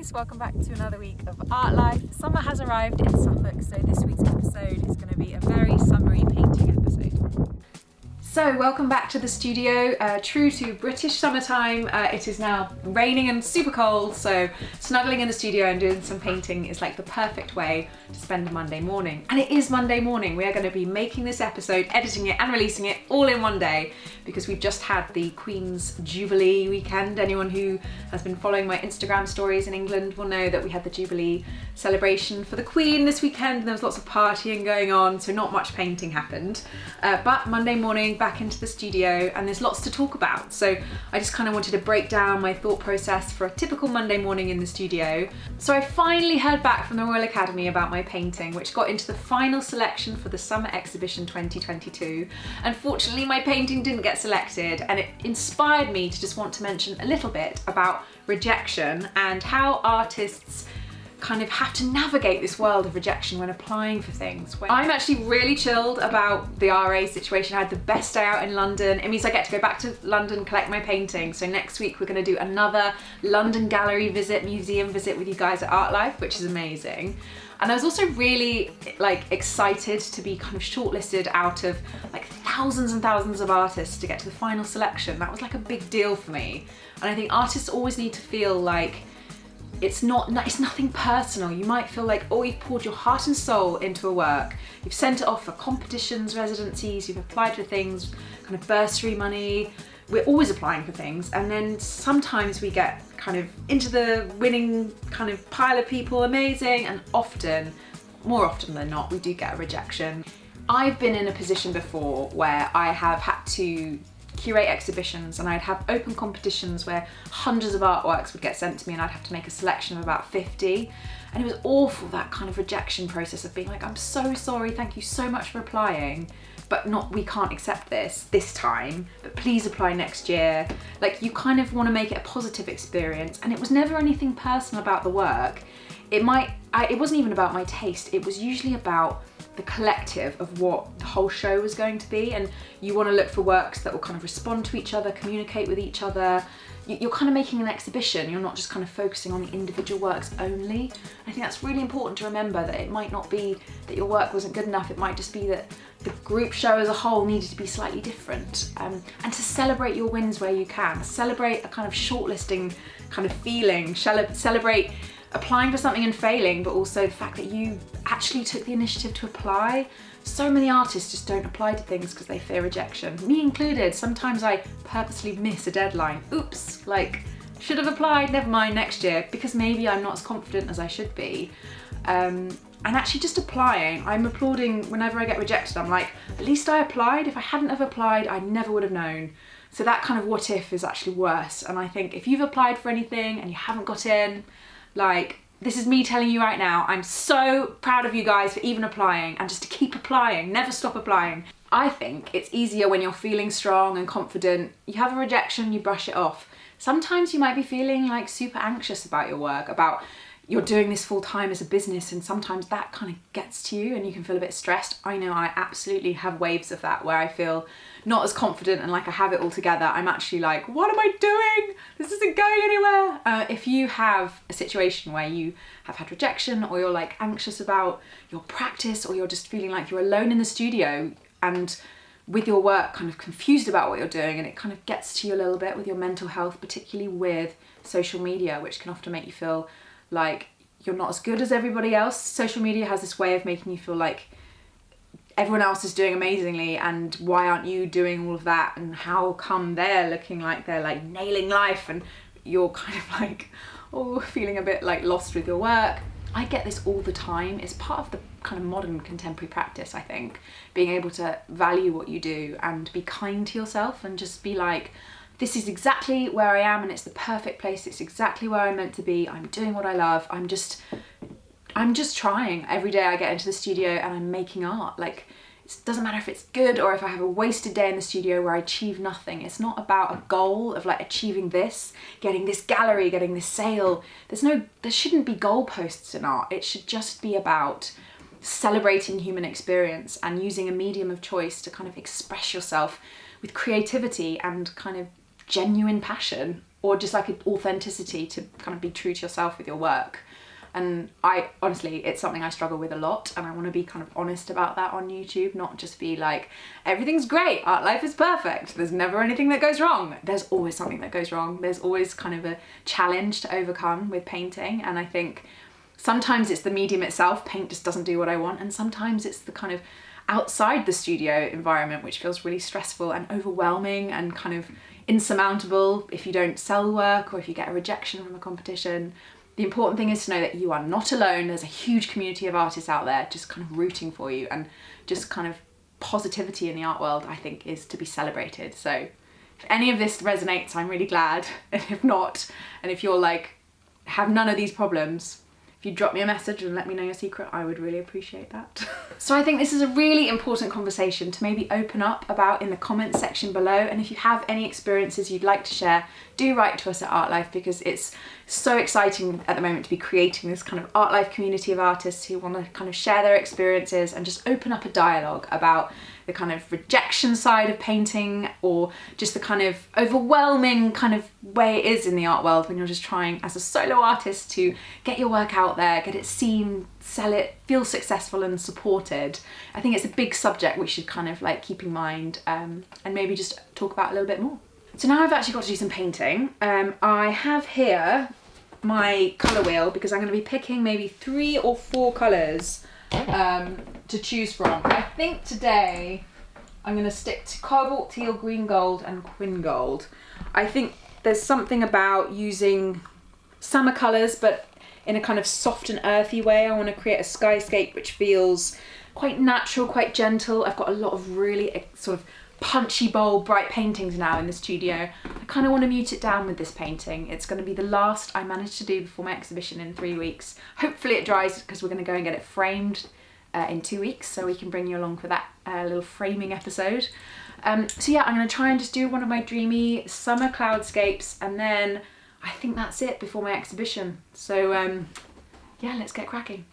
guys, welcome back to another week of Art Life. Summer has arrived in Suffolk, so this week's episode is going to be a very summery painting episode. So welcome back to the studio. True to British summertime, it is now raining and super cold, so snuggling in the studio and doing some painting is like the perfect way to spend a Monday morning. And it is Monday morning. We are going to be making this episode, editing it and releasing it all in one day because we've just had the Queen's Jubilee weekend. Anyone who has been following my Instagram stories in England will know that we had the Jubilee celebration for the Queen this weekend and there was lots of partying going on, so not much painting happened. But Monday morning, back into the studio, and there's lots to talk about. So I just kind of wanted to break down my thought process for a typical Monday morning in the studio. So I finally heard back from the Royal Academy about my painting, which got into the final selection for the Summer Exhibition 2022. Unfortunately, my painting didn't get selected, and it inspired me to just want to mention a little bit about rejection and how artists kind of have to navigate this world of rejection when applying for things. I'm actually really chilled about the RA situation. I had the best day out in London. It means I get to go back to London, collect my painting. So next week we're going to do another London gallery visit, museum visit with you guys at Art Life, which is amazing. And I was also really excited to be kind of shortlisted out of like thousands and thousands of artists to get to the final selection. That was like a big deal for me. And I think artists always need to feel like it's nothing personal. You might feel like, oh, you've poured your heart and soul into a work. You've sent it off for competitions, residencies, you've applied for things, kind of bursary money. We're always applying for things. And then sometimes we get kind of into the winning kind of pile of people, amazing. And often, more often than not, we do get a rejection. I've been in a position before where I have had to curate exhibitions and I'd have open competitions where hundreds of artworks would get sent to me and I'd have to make a selection of about 50, and it was awful, that kind of rejection process of being like, I'm so sorry, thank you so much for applying, but we can't accept this time, but please apply next year. Like, you kind of want to make it a positive experience, and it was never anything personal about the work. It wasn't even about my taste, it was usually about the collective of what the whole show was going to be, and you want to look for works that will kind of respond to each other, communicate with each other. You're kind of making an exhibition, you're not just kind of focusing on the individual works only. I think that's really important to remember, that it might not be that your work wasn't good enough, it might just be that the group show as a whole needed to be slightly different. And to celebrate your wins where you can, celebrate a kind of shortlisting kind of feeling, celebrate applying for something and failing, but also the fact that you actually took the initiative to apply. So many artists just don't apply to things because they fear rejection, me included. Sometimes I purposely miss a deadline. Oops, like, should have applied, never mind, next year, because maybe I'm not as confident as I should be. And actually just applying, I'm applauding whenever I get rejected. I'm like, at least I applied. If I hadn't have applied, I never would have known. So that kind of what if is actually worse. And I think if you've applied for anything and you haven't got in, like, this is me telling you right now, I'm so proud of you guys for even applying, and just to keep applying, never stop applying. I think it's easier when you're feeling strong and confident. You have a rejection, you brush it off. Sometimes you might be feeling like super anxious about your work, about you're doing this full time as a business, and sometimes that kind of gets to you and you can feel a bit stressed. I know I absolutely have waves of that where I feel not as confident and like I have it all together. I'm actually like, what am I doing? This isn't going anywhere. If you have a situation where you have had rejection, or you're like anxious about your practice, or you're just feeling like you're alone in the studio and with your work kind of confused about what you're doing, and it kind of gets to you a little bit with your mental health, particularly with social media, which can often make you feel like you're not as good as everybody else. Social media has this way of making you feel like everyone else is doing amazingly, and why aren't you doing all of that, and how come they're looking like they're like nailing life and you're kind of like, oh, feeling a bit like lost with your work. I get this all the time. It's part of the kind of modern contemporary practice, I think, being able to value what you do and be kind to yourself and just be like, this is exactly where I am and it's the perfect place. It's exactly where I'm meant to be. I'm doing what I love. I'm just trying. Every day I get into the studio and I'm making art. Like, it doesn't matter if it's good or if I have a wasted day in the studio where I achieve nothing. It's not about a goal of like achieving this, getting this gallery, getting this sale. There shouldn't be goalposts in art. It should just be about celebrating human experience and using a medium of choice to kind of express yourself with creativity and kind of genuine passion or just like an authenticity to kind of be true to yourself with your work. And I honestly, it's something I struggle with a lot, and I want to be kind of honest about that on YouTube, not just be like, everything's great, art life is perfect, there's never anything that goes wrong. There's always something that goes wrong. There's always kind of a challenge to overcome with painting, and I think sometimes it's the medium itself, paint just doesn't do what I want, and sometimes it's the kind of outside the studio environment which feels really stressful and overwhelming and kind of insurmountable if you don't sell work or if you get a rejection from a competition. The important thing is to know that you are not alone. There's a huge community of artists out there just kind of rooting for you, and just kind of positivity in the art world, I think, is to be celebrated. So if any of this resonates, I'm really glad. And if not, and if you're like, have none of these problems, if you drop me a message and let me know your secret, I would really appreciate that. So I think this is a really important conversation to maybe open up about in the comments section below. And if you have any experiences you'd like to share, do write to us at Art Life, because it's so exciting at the moment to be creating this kind of Art Life community of artists who want to kind of share their experiences and just open up a dialogue about the kind of rejection side of painting, or just the kind of overwhelming kind of way it is in the art world when you're just trying as a solo artist to get your work out there, get it seen, sell it, feel successful and supported. I think it's a big subject we should kind of like keep in mind, and maybe just talk about a little bit more. So now I've actually got to do some painting. I have here my colour wheel, because I'm going to be picking maybe 3 or 4 colours to choose from. I think today I'm going to stick to cobalt, teal, green gold and quin gold. I think there's something about using summer colours but in a kind of soft and earthy way. I want to create a skyscape which feels quite natural, quite gentle. I've got a lot of really sort of punchy, bold, bright paintings now in the studio. I kind of want to mute it down with this painting. It's going to be the last I managed to do before my exhibition in 3 weeks. Hopefully it dries, because we're going to go and get it framed in 2 weeks, so we can bring you along for that little framing episode. So yeah, I'm going to try and just do one of my dreamy summer cloudscapes, and then I think that's it before my exhibition. So yeah, let's get cracking.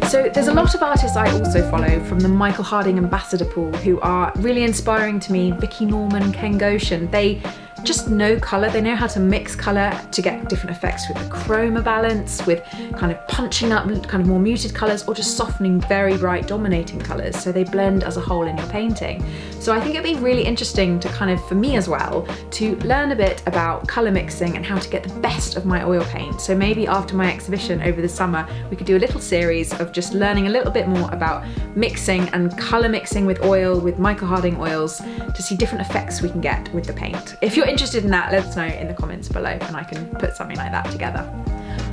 So there's a lot of artists I also follow from the Michael Harding Ambassador pool who are really inspiring to me. Vicky Norman, Ken Goshen, they just know colour. They know how to mix colour to get different effects with the chroma balance, with kind of punching up kind of more muted colours, or just softening very bright dominating colours so they blend as a whole in your painting. So I think it'd be really interesting to kind of, for me as well, to learn a bit about colour mixing and how to get the best of my oil paint. So maybe after my exhibition over the summer, we could do a little series of just learning a little bit more about mixing and colour mixing with oil, with Michael Harding oils, to see different effects we can get with the paint. If you're interested in that, let us know in the comments below and I can put something like that together.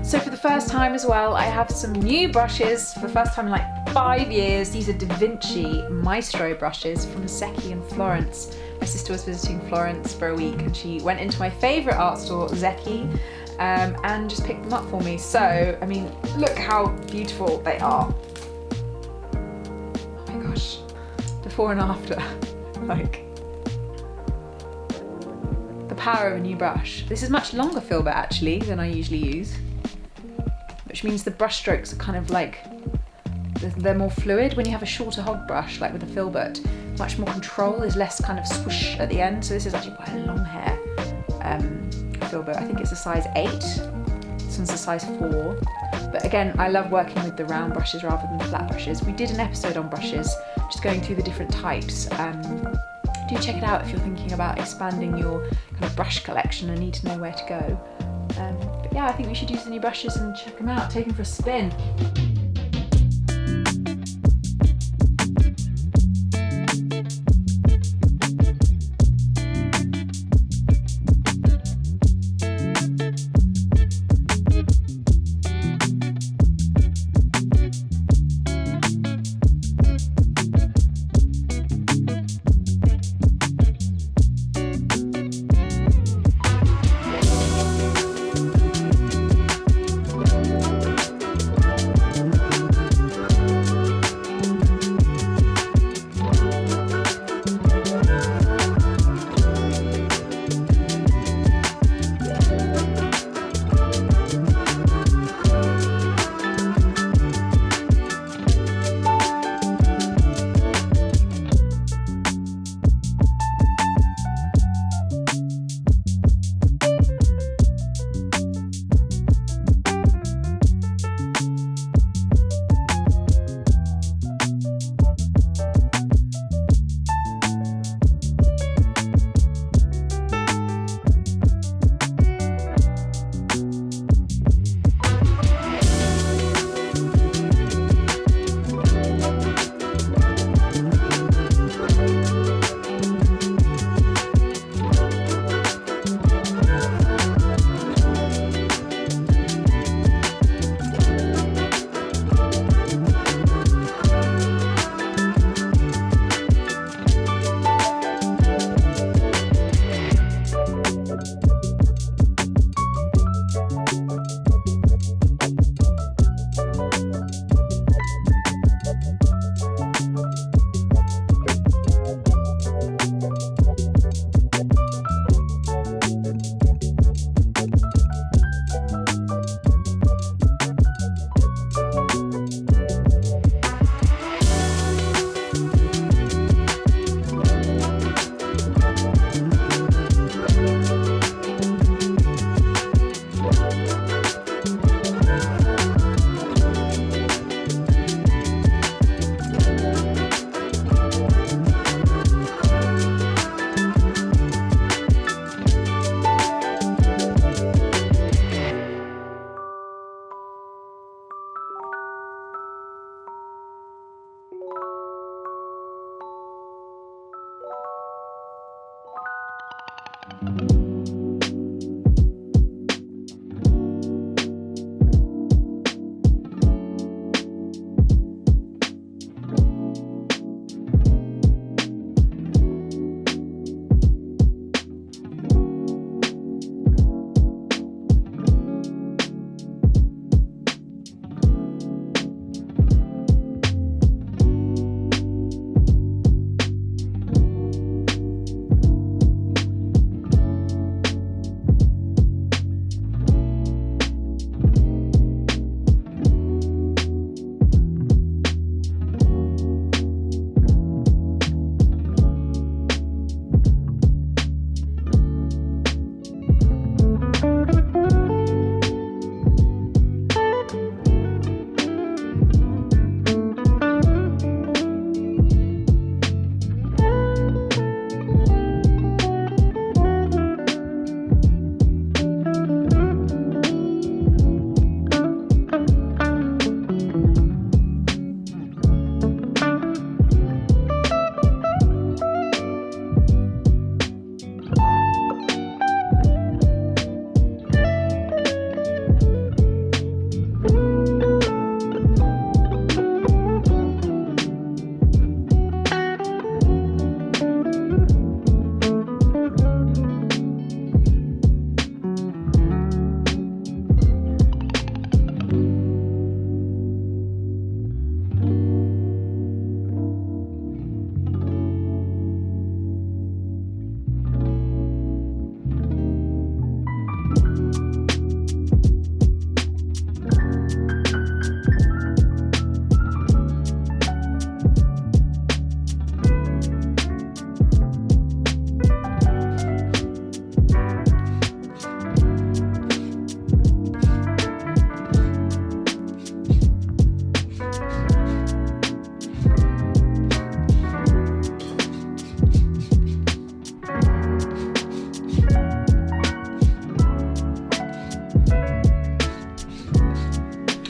So for the first time as well, I have some new brushes. For the first time in like 5 years, these are Da Vinci Maestro brushes from Zecchi in Florence. My sister was visiting Florence for a week and she went into my favourite art store, Zecchi, and just picked them up for me. So, I mean, look how beautiful they are. Oh my gosh, before and after, like, the power of a new brush. This is much longer filbert actually than I usually use, which means the brush strokes are kind of like, they're more fluid. When you have a shorter hog brush, like with a filbert, much more control, there's less kind of swoosh at the end. So this is actually quite a long hair filbert. I think it's a size 8. This one's a size 4. But again, I love working with the round brushes rather than the flat brushes. We did an episode on brushes, just going through the different types. Do check it out if you're thinking about expanding your kind of brush collection and need to know where to go. But yeah, I think we should use the new brushes and check them out, take them for a spin.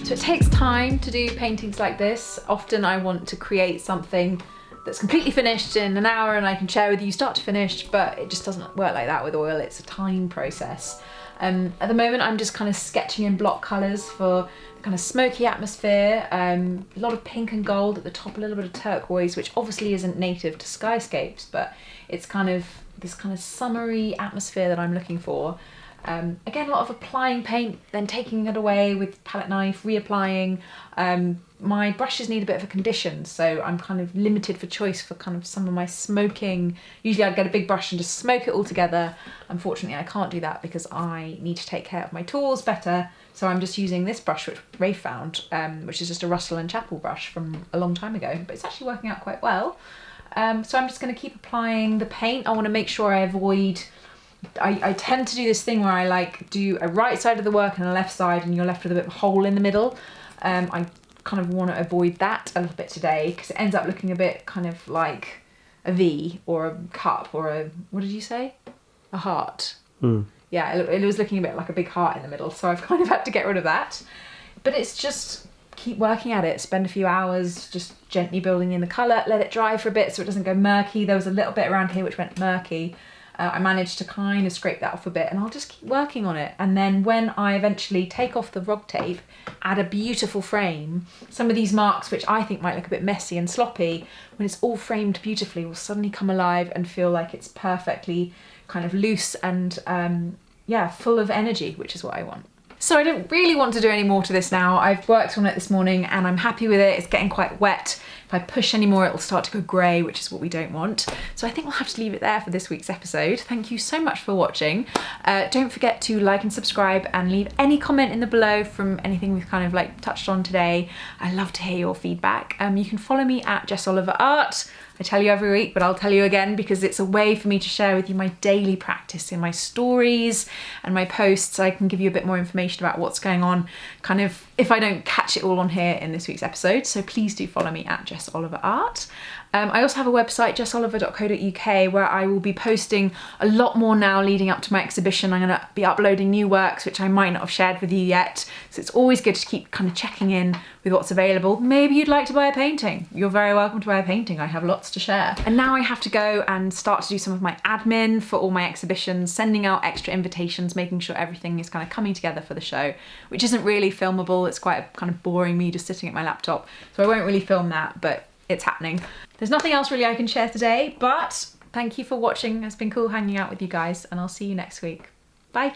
So it takes time to do paintings like this. Often I want to create something that's completely finished in an hour and I can share with you start to finish, but it just doesn't work like that with oil. It's a time process. At the moment I'm just kind of sketching in block colours for the kind of smoky atmosphere, a lot of pink and gold at the top, a little bit of turquoise, which obviously isn't native to skyscapes, but it's kind of this kind of summery atmosphere that I'm looking for. Again, a lot of applying paint, then taking it away with palette knife, reapplying. My brushes need a bit of a condition, so I'm kind of limited for choice for kind of some of my smoking. Usually I'd get a big brush and just smoke it all together. Unfortunately, I can't do that because I need to take care of my tools better. So I'm just using this brush, which Ray found, which is just a Russell and Chapel brush from a long time ago, but it's actually working out quite well. So I'm just going to keep applying the paint. I want to make sure I avoid... I tend to do this thing where I like do a right side of the work and a left side and you're left with a bit of a hole in the middle. I kind of want to avoid that a little bit today because it ends up looking a bit kind of like a V or a cup or a, what did you say? A heart. Yeah, it was looking a bit like a big heart in the middle, so I've kind of had to get rid of that. But it's just keep working at it, spend a few hours just gently building in the colour, let it dry for a bit so it doesn't go murky. There was a little bit around here which went murky. I managed to kind of scrape that off a bit and I'll just keep working on it. And then when I eventually take off the rog tape, add a beautiful frame, some of these marks, which I think might look a bit messy and sloppy, when it's all framed beautifully, will suddenly come alive and feel like it's perfectly kind of loose and yeah, full of energy, which is what I want. So I don't really want to do any more to this now. I've worked on it this morning and I'm happy with it. It's getting quite wet. If I push any more, it'll start to go grey, which is what we don't want. So I think we'll have to leave it there for this week's episode. Thank you so much for watching. Don't forget to like and subscribe and leave any comment in the below from anything we've kind of like touched on today. I love to hear your feedback. You can follow me at Jess Oliver Art. I tell you every week, but I'll tell you again because it's a way for me to share with you my daily practice in my stories and my posts. I can give you a bit more information about what's going on, kind of if I don't catch it all on here in this week's episode. So please do follow me at Jess Oliver Art. I also have a website, jessoliver.co.uk, where I will be posting a lot more now leading up to my exhibition. I'm going to be uploading new works, which I might not have shared with you yet. So it's always good to keep kind of checking in with what's available. Maybe you'd like to buy a painting. You're very welcome to buy a painting. I have lots to share. And now I have to go and start to do some of my admin for all my exhibitions, sending out extra invitations, making sure everything is kind of coming together for the show, which isn't really filmable. It's quite kind of boring, me just sitting at my laptop. So I won't really film that, but it's happening. There's nothing else really I can share today, but thank you for watching. It's been cool hanging out with you guys, and I'll see you next week. Bye.